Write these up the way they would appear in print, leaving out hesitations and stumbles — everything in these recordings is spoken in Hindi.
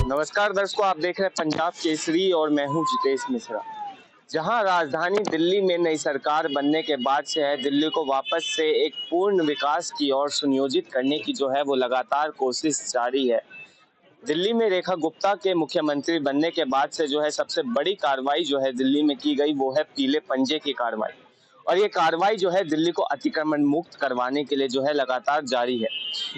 नमस्कार दर्शकों, आप देख रहे हैं पंजाब केसरी और मैं हूं जितेश मिश्रा। जहां राजधानी दिल्ली में नई सरकार बनने के बाद से है दिल्ली को वापस से एक पूर्ण विकास की ओर सुनियोजित करने की जो है वो लगातार कोशिश जारी है। दिल्ली में रेखा गुप्ता के मुख्यमंत्री बनने के बाद से जो है सबसे बड़ी कार्रवाई जो है दिल्ली में की गई वो है पीले पंजे की कार्रवाई। और ये कार्रवाई जो है दिल्ली को अतिक्रमण मुक्त करवाने के लिए जो है लगातार जारी है।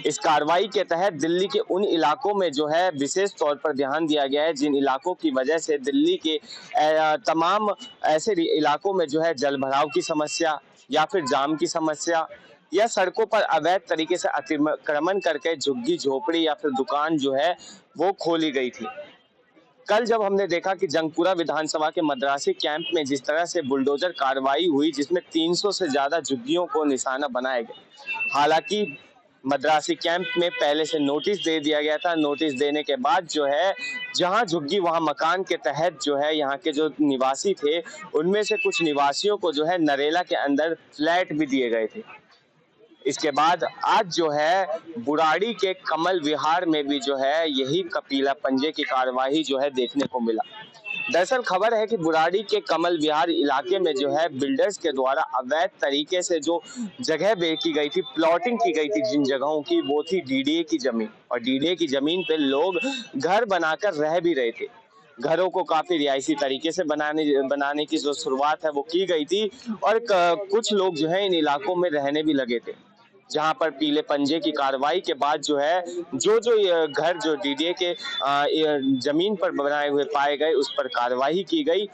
इस कार्रवाई के तहत दिल्ली के उन इलाकों में जो है विशेष तौर पर ध्यान दिया गया है जिन इलाकों की वजह से दिल्ली के तमाम ऐसे इलाकों में जो है जलभराव की समस्या या फिर जाम की समस्या या सड़कों पर अवैध तरीके से अतिक्रमण करके झुग्गी झोपड़ी या फिर दुकान जो है वो खोली गई थी। कल जब हमने देखा कि जंगपुरा विधानसभा के मद्रासी कैंप में जिस तरह से बुलडोजर कार्रवाई हुई जिसमें 300 से ज्यादा झुग्गियों को निशाना बनाया गया। हालांकि मद्रासी कैंप में पहले से नोटिस दे दिया गया था। नोटिस देने के बाद जो है जहां झुग्गी वहां मकान के तहत जो है यहाँ के जो निवासी थे उनमें से कुछ निवासियों को जो है नरेला के अंदर फ्लैट भी दिए गए थे। इसके बाद आज जो है बुराड़ी के कमल विहार में भी जो है यही कपीला पंजे की कार्यवाही जो है देखने को मिला। दरअसल खबर है कि बुराड़ी के कमल विहार इलाके में जो है बिल्डर्स के द्वारा अवैध तरीके से जो जगह बेची गई थी, प्लॉटिंग की गई थी, जिन जगहों की वो थी डीडीए की जमीन। और डीडीए की जमीन पे लोग घर बनाकर रह भी रहे थे। घरों को काफी रिहायशी तरीके से बनाने की जो शुरुआत है वो की गई थी और कुछ लोग जो है इन इलाकों में रहने भी लगे थे। जहां पर पीले पंजे की कार्रवाई के बाद जो है जो ये घर जो डीडीए के जमीन पर बनाए हुए पाए गए उस पर कार्रवाई की गई।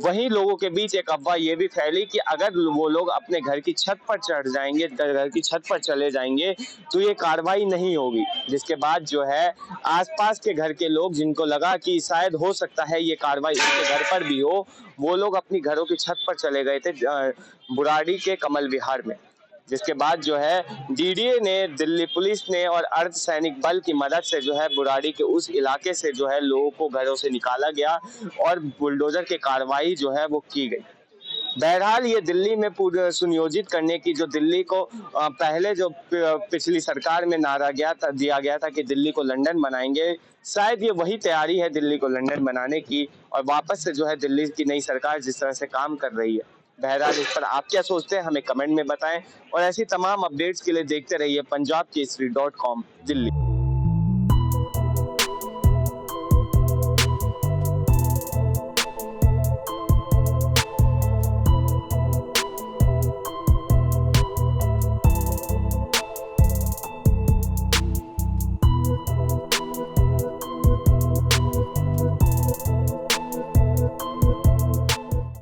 वहीं लोगों के बीच एक अफवाह ये भी फैली कि अगर वो लोग अपने घर की छत पर चढ़ जाएंगे, घर की छत पर चले जाएंगे तो ये कार्रवाई नहीं होगी। जिसके बाद जो है आसपास के घर के लोग जिनको लगा कि शायद हो सकता है ये कार्रवाई उनके घर पर भी हो, वो लोग अपनी घरों की छत पर चले गए थे बुराड़ी के कमल विहार में। जिसके बाद जो है डीडीए ने, दिल्ली पुलिस ने और अर्धसैनिक बल की मदद से जो है बुराड़ी के उस इलाके से जो है लोगों को घरों से निकाला गया और बुलडोजर की कार्रवाई जो है वो की गई। बहरहाल ये दिल्ली में पूर्ण सुनियोजित करने की जो दिल्ली को पहले जो पिछली सरकार में नारा दिया गया था कि दिल्ली को लंदन बनाएंगे, शायद ये वही तैयारी है दिल्ली को लंदन बनाने की और वापस से जो है दिल्ली की नई सरकार जिस तरह से काम कर रही है। बहरहाल इस पर आप क्या सोचते हैं हमें कमेंट में बताएं और ऐसी तमाम अपडेट्स के लिए देखते रहिए पंजाबकेसरी.com दिल्ली।